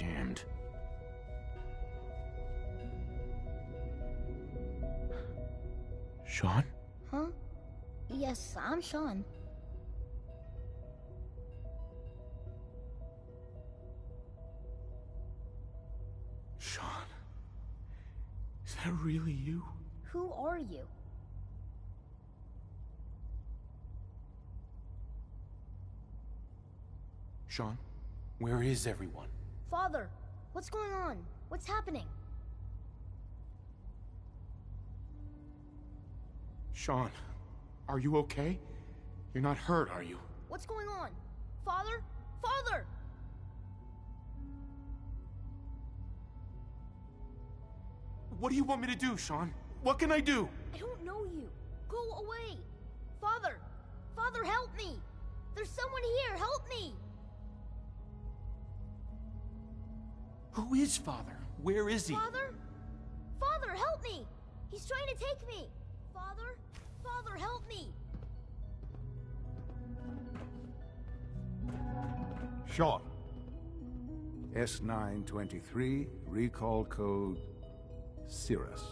jammed. Sean? Huh? Yes, I'm Sean. Sean? Is that really you? Who are you? Sean, where is everyone? Father, what's going on? What's happening? Sean, are you okay? You're not hurt, are you? What's going on? Father? Father! What do you want me to do, Sean? What can I do? I don't know you. Go away. Father! Father, help me! There's someone here, help me! Who is Father? Where is he? Father? Father, help me! He's trying to take me! Father? Father, help me! Sean. S923, recall code Cirrus.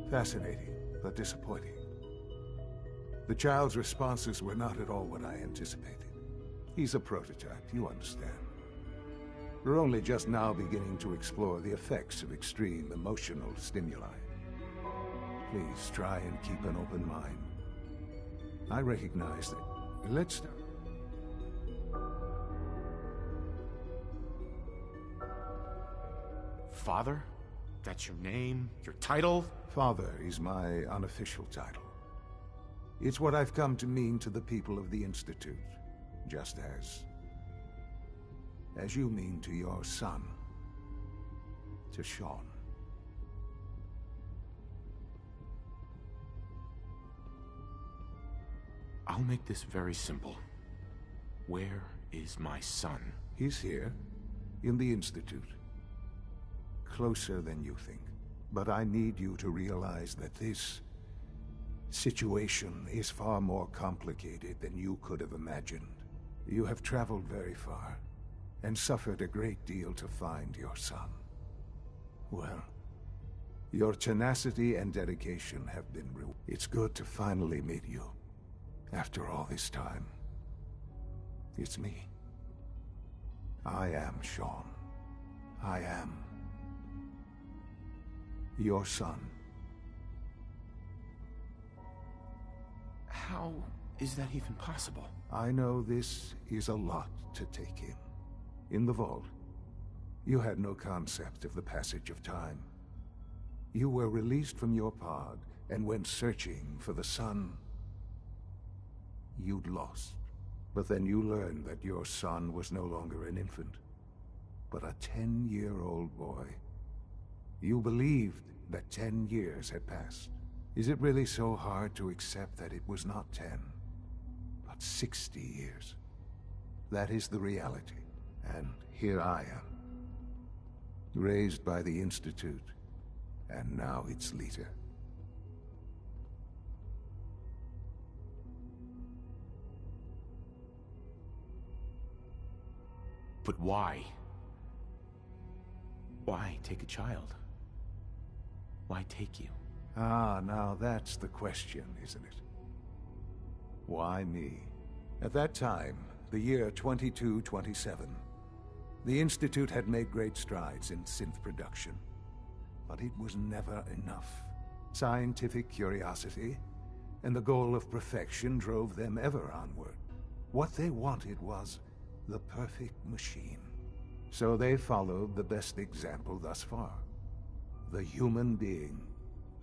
Fascinating, but disappointing. The child's responses were not at all what I anticipated. He's a prototype, you understand. We're only just now beginning to explore the effects of extreme emotional stimuli. Please try and keep an open mind. I recognize that. Let's start. Father? That's your name? Your title? Father is my unofficial title. It's what I've come to mean to the people of the Institute, just as you mean to your son, to Sean. I'll make this very simple. Where is my son? He's here, in the Institute. Closer than you think. But I need you to realize that this situation is far more complicated than you could have imagined. You have traveled very far, and suffered a great deal to find your son. Well, your tenacity and dedication have been rewarded. It's good to finally meet you, after all this time. It's me. I am Sean. I am your son. How is that even possible? I know this is a lot to take in. In the vault, you had no concept of the passage of time. You were released from your pod and went searching for the son you'd lost. But then you learned that your son was no longer an infant, but a 10-year-old boy. You believed that 10 years had passed. Is it really so hard to accept that it was not 10, but 60 years? That is the reality. And here I am, raised by the Institute, and now its leader. But why? Why take a child? Why take you? Ah, now that's the question, isn't it? Why me? At that time, the year 2227, the Institute had made great strides in synth production. But it was never enough. Scientific curiosity and the goal of perfection drove them ever onward. What they wanted was the perfect machine. So they followed the best example thus far. The human being.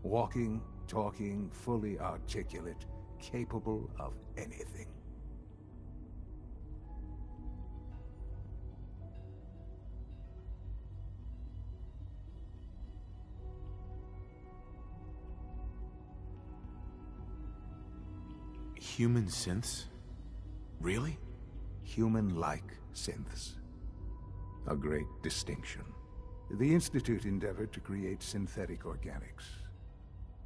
Walking, talking, fully articulate, capable of anything. Human synths? Really? Human-like synths. A great distinction. The Institute endeavored to create synthetic organics.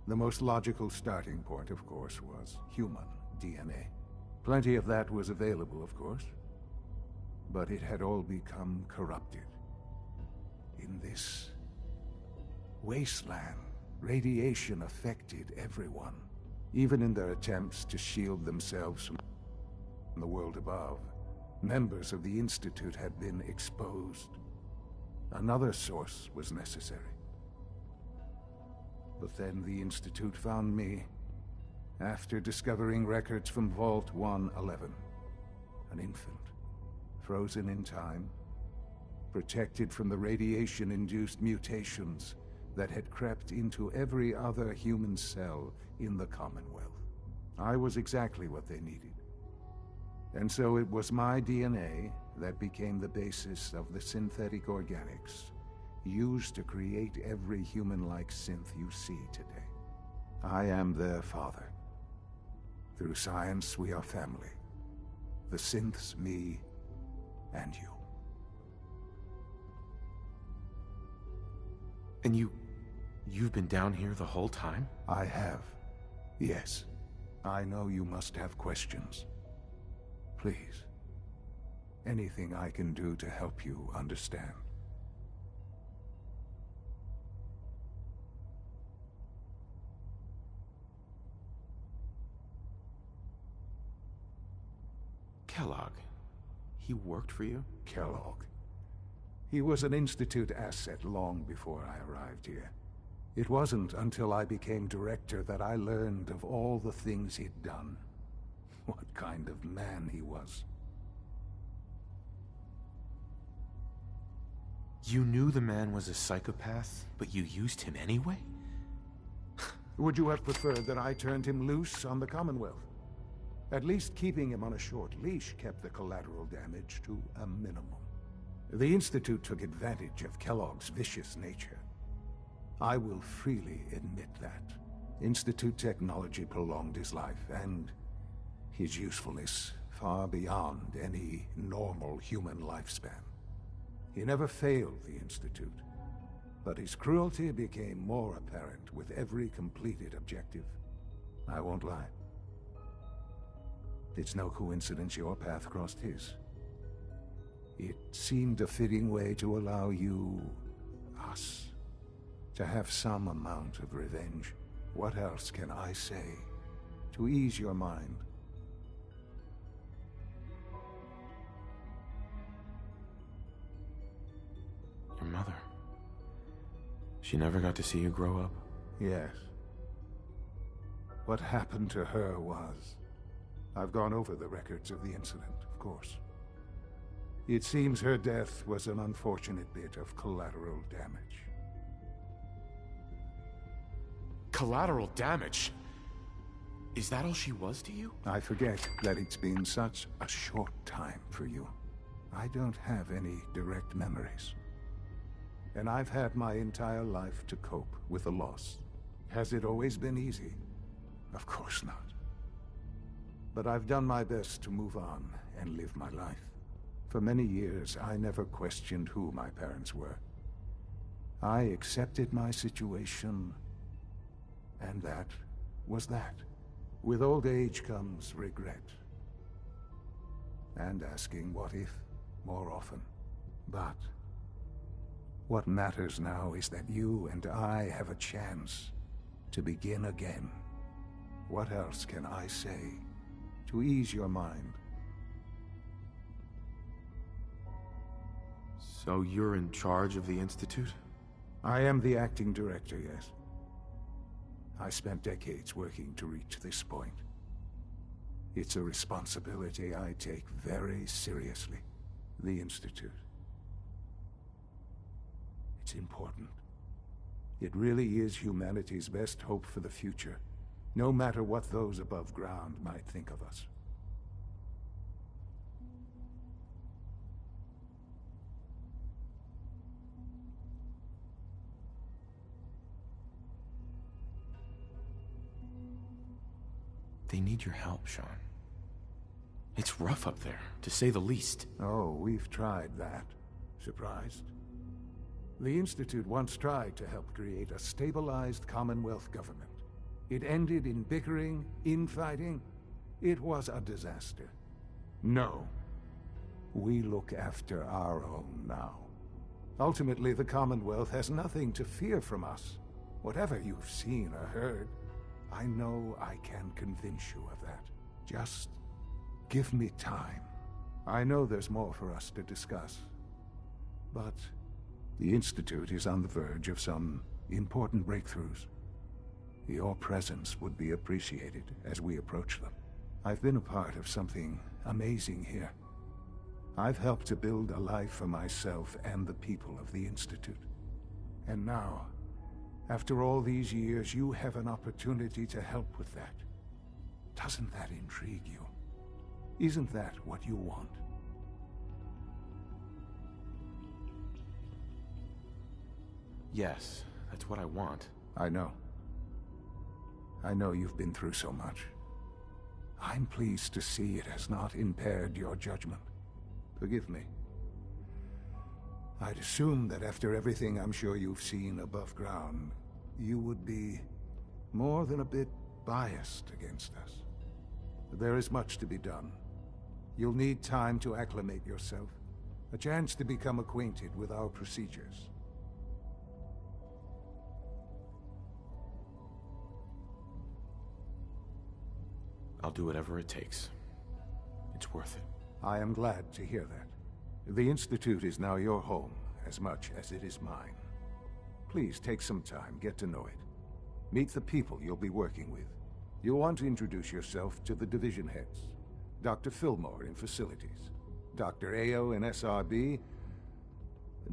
The most logical starting point, of course, was human DNA. Plenty of that was available, of course. but it had all become corrupted. In this wasteland, radiation affected everyone, even in their attempts to shield themselves from the world above. Members of the Institute had been exposed. Another source was necessary. But then the Institute found me after discovering records from Vault 111. An infant, frozen in time, protected from the radiation-induced mutations that had crept into every other human cell in the Commonwealth. I was exactly what they needed. And so it was my DNA that became the basis of the synthetic organics used to create every human-like synth you see today. I am their father. Through science, we are family. The synths, me, and you. And you've been down here the whole time? I have. Yes. I know you must have questions. Please. Anything I can do to help you understand. Kellogg. He worked for you? Kellogg. He was an Institute asset long before I arrived here. It wasn't until I became director that I learned of all the things he'd done. What kind of man he was. You knew the man was a psychopath, but you used him anyway? Would you have preferred that I turned him loose on the Commonwealth? At least keeping him on a short leash kept the collateral damage to a minimum. The Institute took advantage of Kellogg's vicious nature. I will freely admit that. Institute technology prolonged his life, and his usefulness far beyond any normal human lifespan. He never failed the Institute, but his cruelty became more apparent with every completed objective. I won't lie. It's no coincidence your path crossed his. It seemed a fitting way to allow you, us, to have some amount of revenge. What else can I say to ease your mind? Your mother. She never got to see you grow up? Yes. What happened to her was... I've gone over the records of the incident, of course. It seems her death was an unfortunate bit of collateral damage. Collateral damage? Is that all she was to you? I forget that it's been such a short time for you. I don't have any direct memories. And I've had my entire life to cope with the loss. Has it always been easy? Of course not. But I've done my best to move on and live my life. For many years, I never questioned who my parents were. I accepted my situation, and that was that. With old age comes regret. And asking what if more often. But what matters now is that you and I have a chance to begin again. What else can I say to ease your mind? So you're in charge of the Institute? I am the acting director, yes. I spent decades working to reach this point. It's a responsibility I take very seriously. The Institute. It's important. It really is humanity's best hope for the future, no matter what those above ground might think of us. They need your help, Sean. It's rough up there, to say the least. Oh, we've tried that. Surprised? The Institute once tried to help create a stabilized Commonwealth government. It ended in bickering, infighting. It was a disaster. No. We look after our own now. Ultimately, the Commonwealth has nothing to fear from us. Whatever you've seen or heard, I know I can convince you of that. Just give me time. I know there's more for us to discuss. But the Institute is on the verge of some important breakthroughs. Your presence would be appreciated as we approach them. I've been a part of something amazing here. I've helped to build a life for myself and the people of the Institute. And now, after all these years, you have an opportunity to help with that. Doesn't that intrigue you? Isn't that what you want? Yes, that's what I want. I know. I know you've been through so much. I'm pleased to see it has not impaired your judgment. Forgive me. I'd assume that after everything I'm sure you've seen above ground, you would be more than a bit biased against us. But there is much to be done. You'll need time to acclimate yourself, a chance to become acquainted with our procedures. I'll do whatever it takes. It's worth it. I am glad to hear that. The Institute is now your home, as much as it is mine. Please take some time, get to know it. Meet the people you'll be working with. You'll want to introduce yourself to the division heads. Dr. Fillmore in Facilities, Dr. Ao in SRB,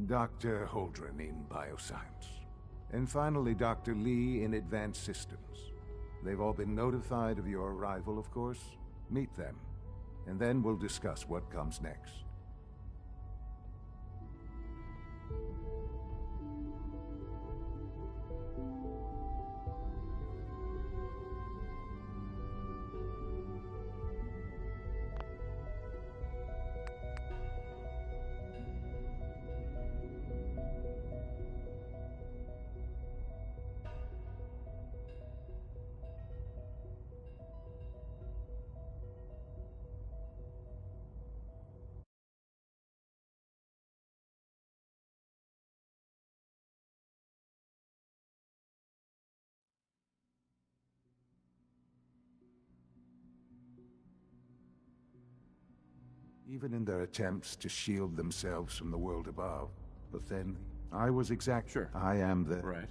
Dr. Holdren in Bioscience, and finally Dr. Lee in Advanced Systems. They've all been notified of your arrival, of course. Meet them, and then we'll discuss what comes next. Even in their attempts to shield themselves from the world above. But then, I was exact. Sure. I am the... Right.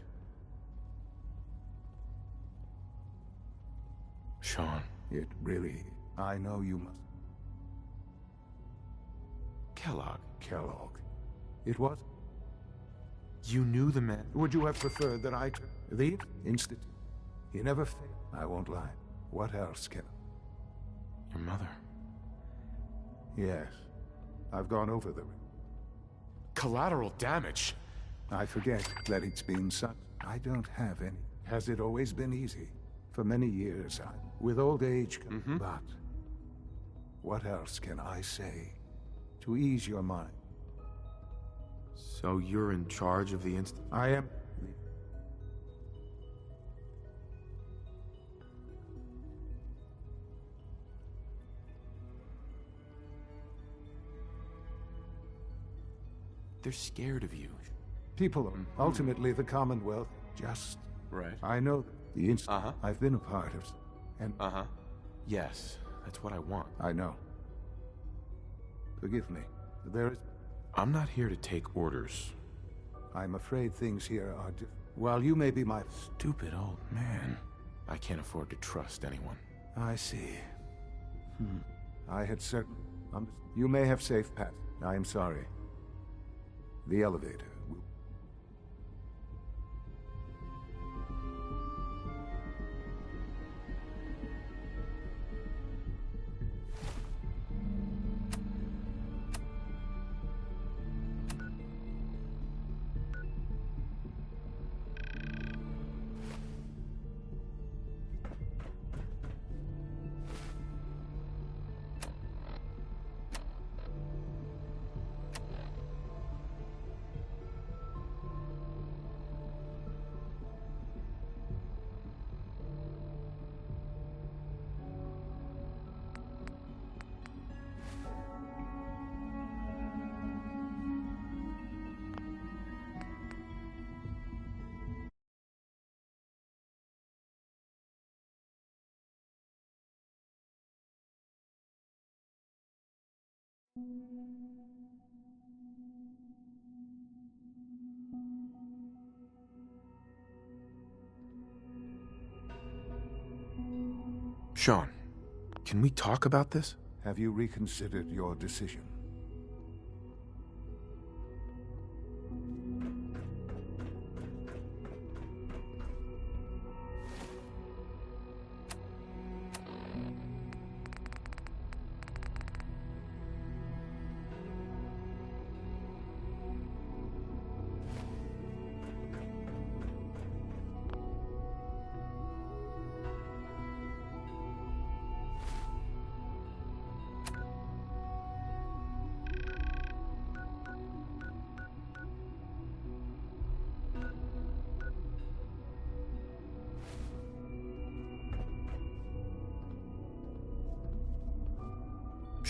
Sean. It really... I know you must... Kellogg. Kellogg. It was... You knew the man. Would you have preferred that I... The Institute? He never failed. I won't lie. What else can... Your mother. Yes. I've gone over the... Collateral damage. I forget that it's been such... I don't have any. Has it always been easy? For many years, with old age... But... what else can I say to ease your mind? So you're in charge of the Institute? I am... They're scared of you. People are ultimately the Commonwealth. Just... Right. I know the Institute I've been a part of. And... Yes, that's what I want. I know. Forgive me. There is... I'm not here to take orders. I'm afraid things here are... While you may be my... Stupid old man. I can't afford to trust anyone. I see. I had certain... You may have safe path. I am sorry. The elevator will... Sean, can we talk about this? Have you reconsidered your decision?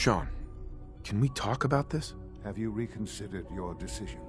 Sean, can we talk about this? Have you reconsidered your decision?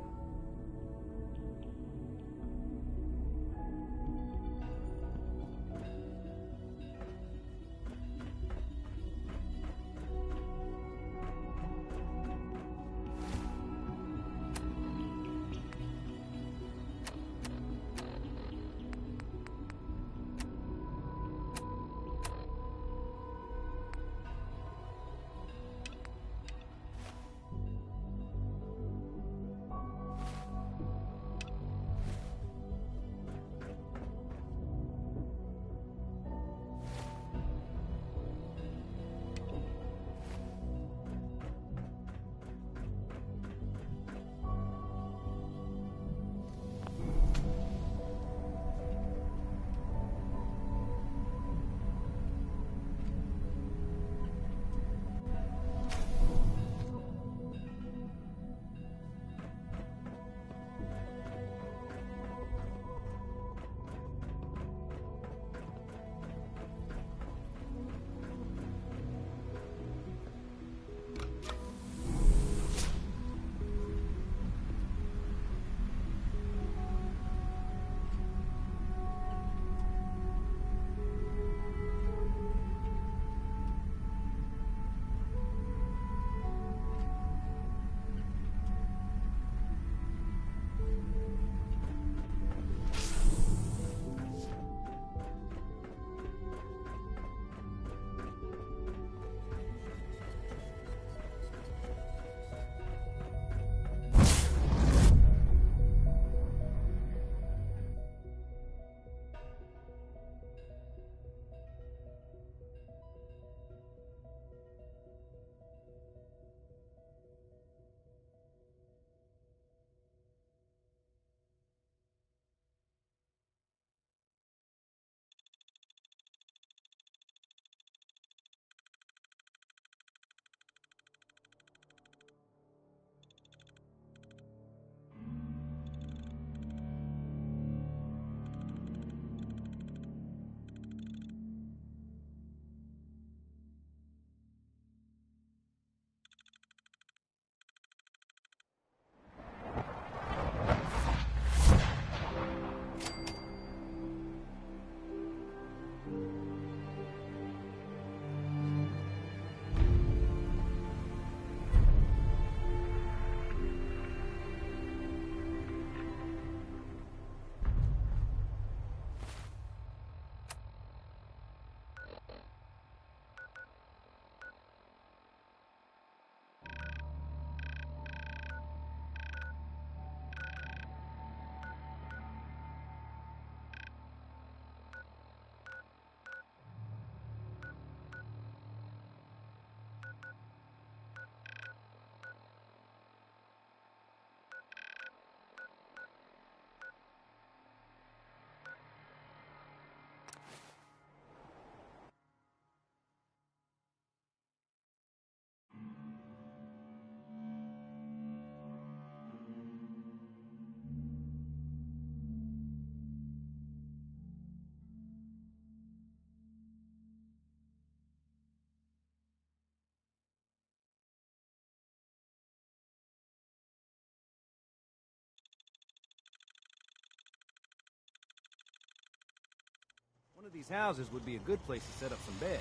One of these houses would be a good place to set up some beds.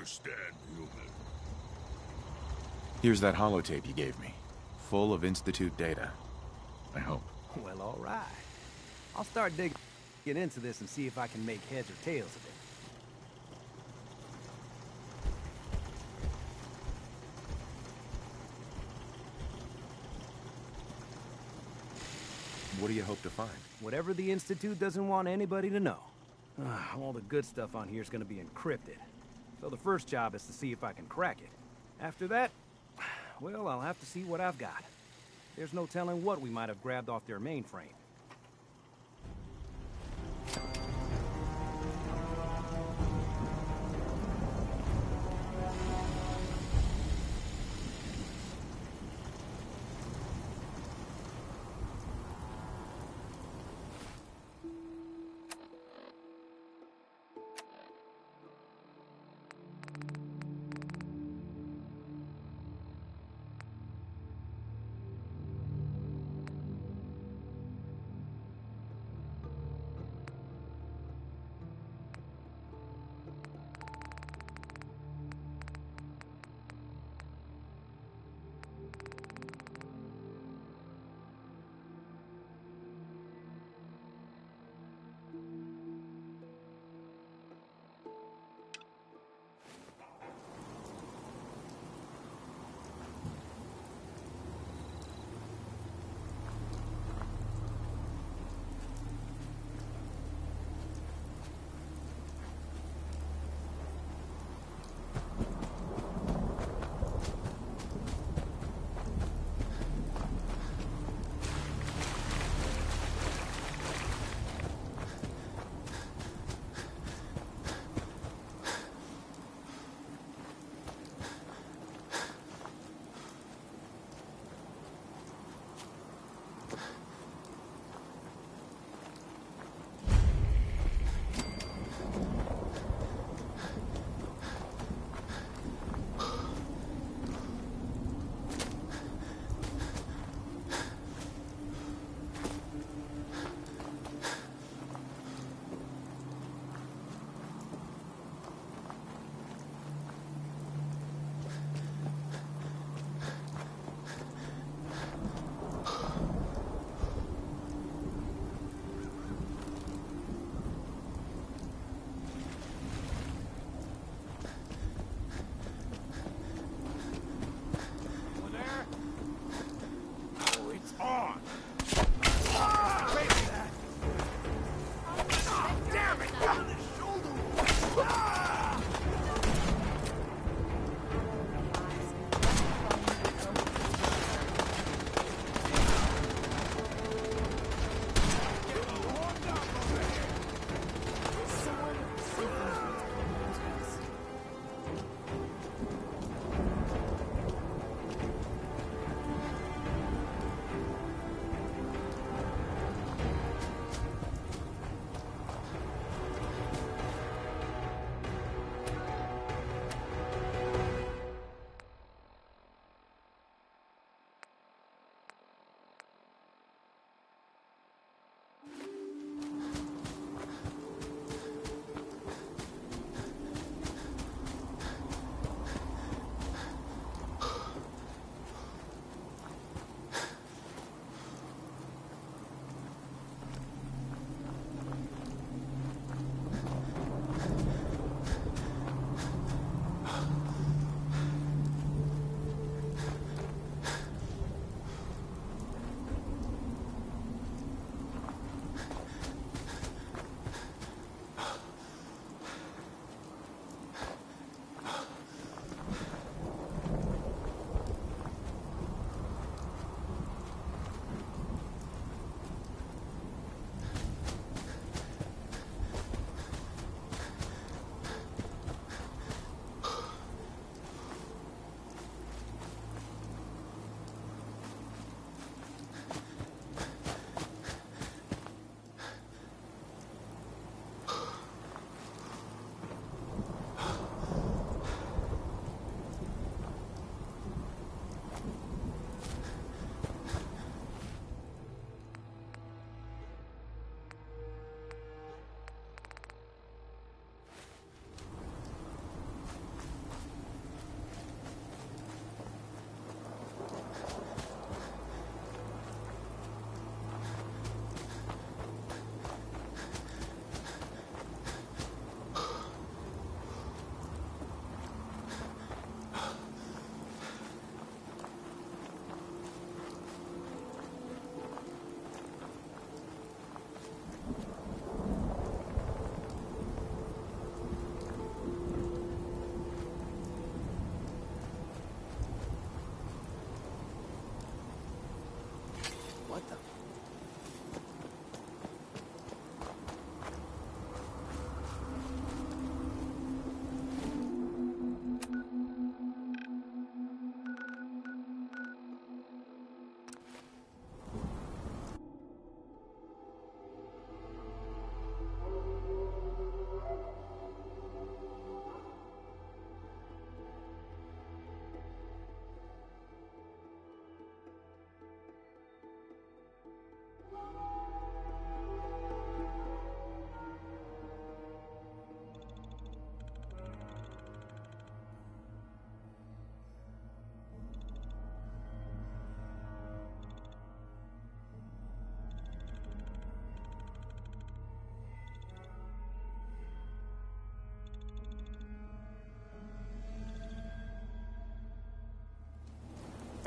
understand, human. Here's that holotape you gave me. Full of Institute data. I hope. Well, all right. I'll start digging into this and see if I can make heads or tails of it. What do you hope to find? Whatever the Institute doesn't want anybody to know. All the good stuff on here is going to be encrypted. So the first job is to see if I can crack it. After that, well, I'll have to see what I've got. There's no telling what we might have grabbed off their mainframe.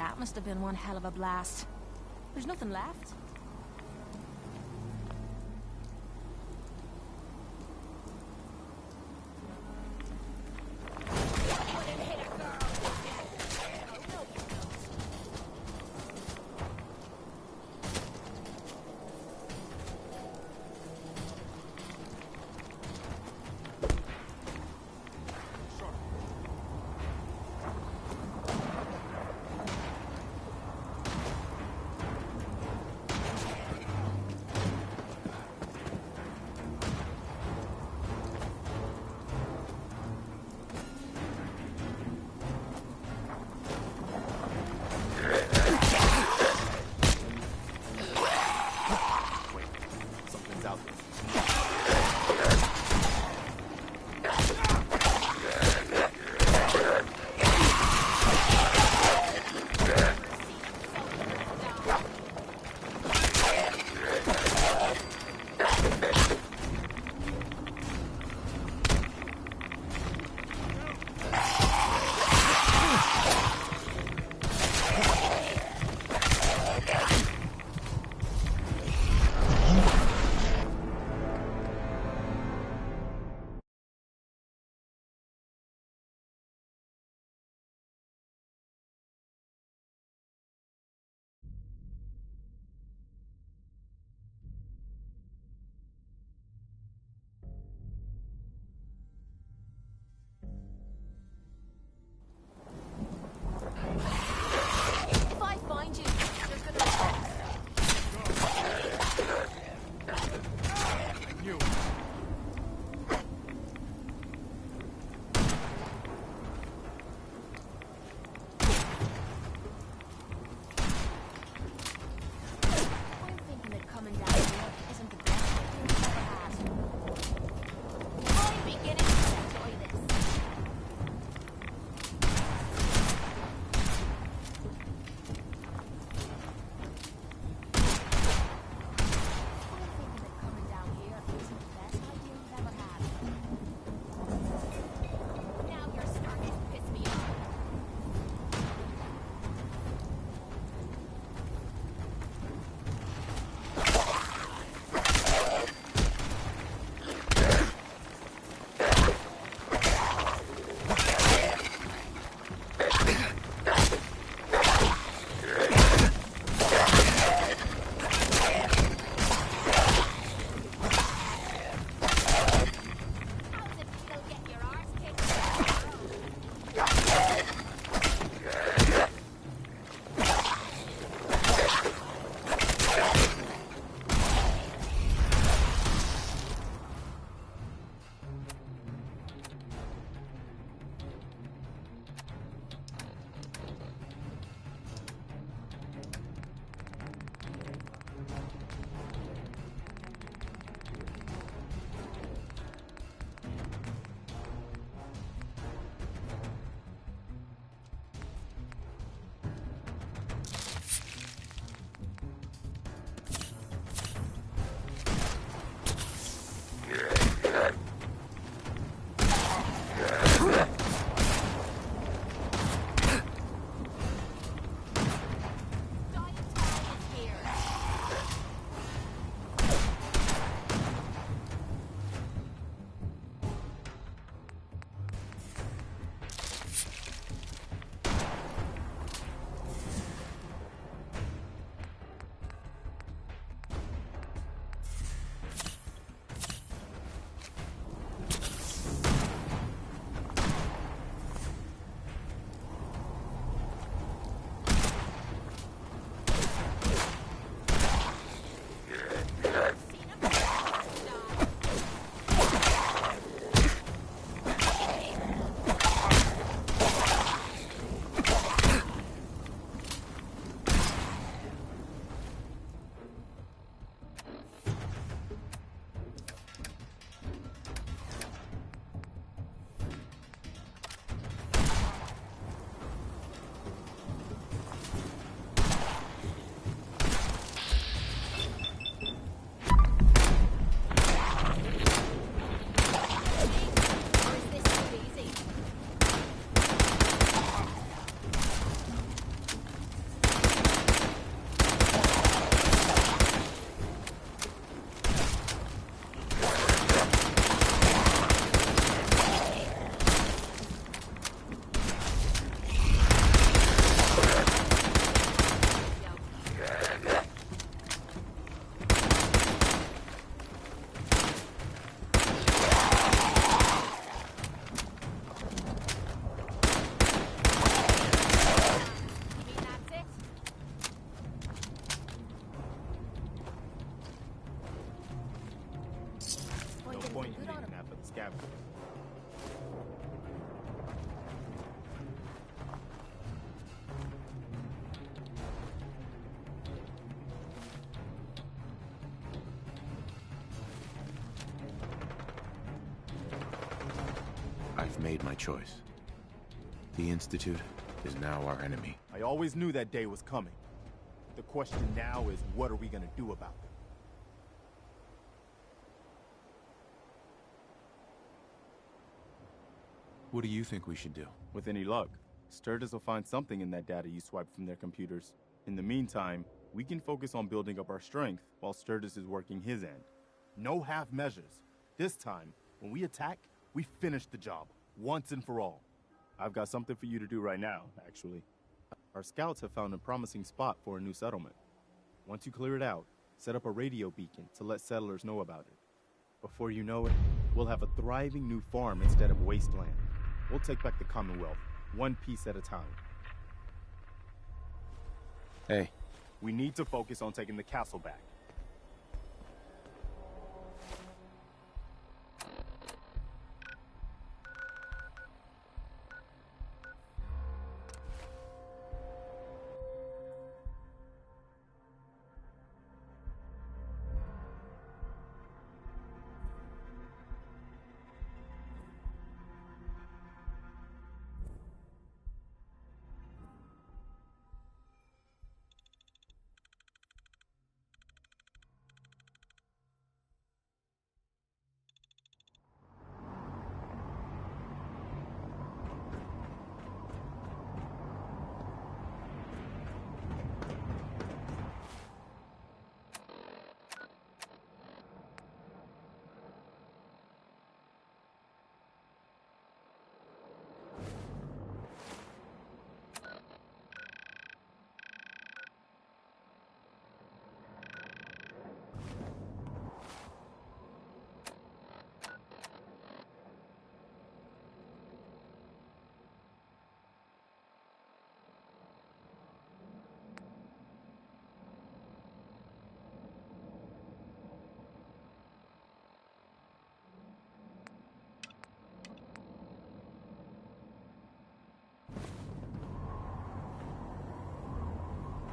That must have been one hell of a blast. There's nothing left. I've made my choice. The Institute is now our enemy. I always knew that day was coming. The question now is, what are we gonna do about it? What do you think we should do? With any luck, Sturgis will find something in that data you swiped from their computers. In the meantime, we can focus on building up our strength while Sturgis is working his end. No half measures. This time, when we attack, we finish the job, once and for all. I've got something for you to do right now, actually. Our scouts have found a promising spot for a new settlement. Once you clear it out, set up a radio beacon to let settlers know about it. Before you know it, we'll have a thriving new farm instead of wasteland. We'll take back the Commonwealth, one piece at a time. Hey. We need to focus on taking the castle back.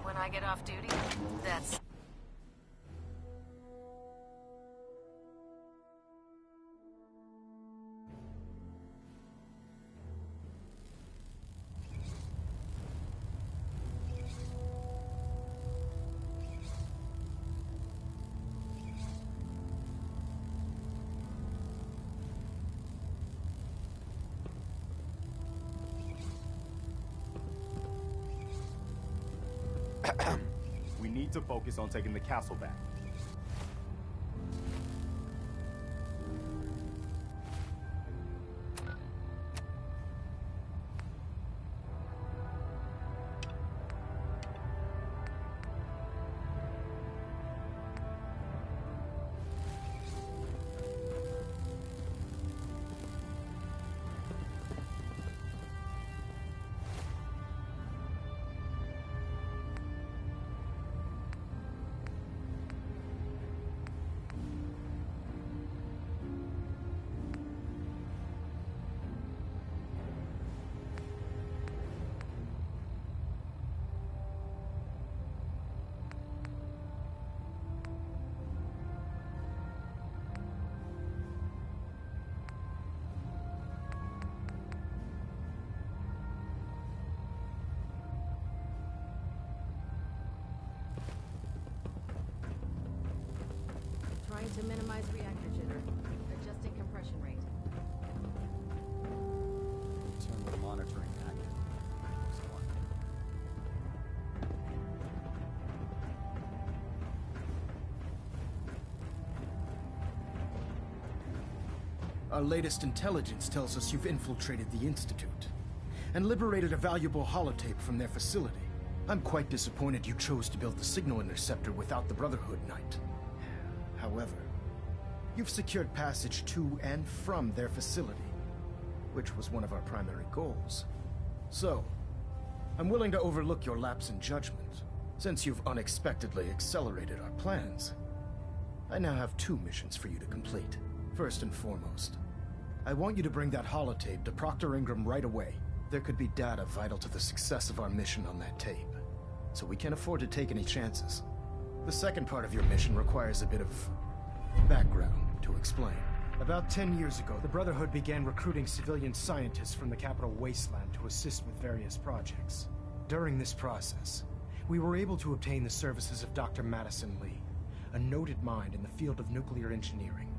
When I get off duty, that's... We need to focus on taking the castle back. Trying to minimize reactor jitter. Adjusting compression rate. Terminal monitoring active. Our latest intelligence tells us you've infiltrated the Institute and liberated a valuable holotape from their facility. I'm quite disappointed you chose to build the signal interceptor without the Brotherhood Knight. However, you've secured passage to and from their facility, which was one of our primary goals. So, I'm willing to overlook your lapse in judgment, since you've unexpectedly accelerated our plans. I now have 2 missions for you to complete. First and foremost, I want you to bring that holotape to Proctor Ingram right away. There could be data vital to the success of our mission on that tape, so we can't afford to take any chances. The second part of your mission requires a bit of background to explain. About 10 years ago, the Brotherhood began recruiting civilian scientists from the capital wasteland to assist with various projects. During this process, we were able to obtain the services of Dr. Madison Lee, a noted mind in the field of nuclear engineering.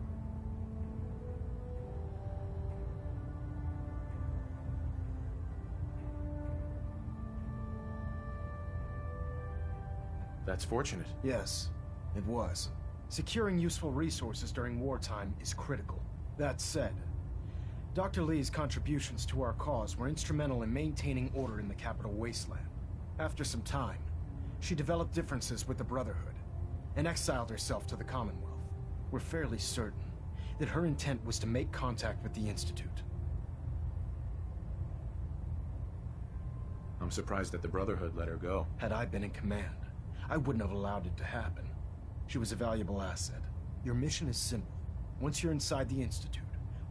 That's fortunate. Yes, it was. Securing useful resources during wartime is critical. That said, Dr. Lee's contributions to our cause were instrumental in maintaining order in the capital wasteland. After some time, she developed differences with the Brotherhood and exiled herself to the Commonwealth. We're fairly certain that her intent was to make contact with the Institute. I'm surprised that the Brotherhood let her go. Had I been in command, I wouldn't have allowed it to happen. She was a valuable asset. Your mission is simple. Once you're inside the Institute,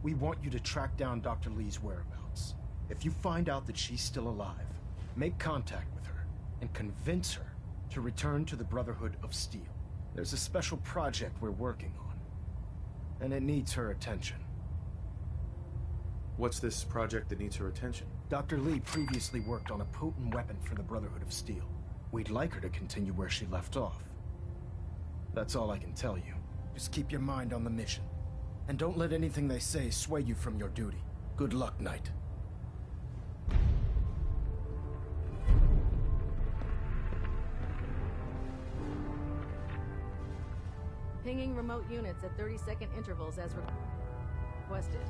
we want you to track down Dr. Lee's whereabouts. If you find out that she's still alive, make contact with her and convince her to return to the Brotherhood of Steel. There's a special project we're working on, and it needs her attention. What's this project that needs her attention? Dr. Lee previously worked on a potent weapon for the Brotherhood of Steel. We'd like her to continue where she left off. That's all I can tell you. Just keep your mind on the mission. And don't let anything they say sway you from your duty. Good luck, Knight. Pinging remote units at 30-second intervals as requested.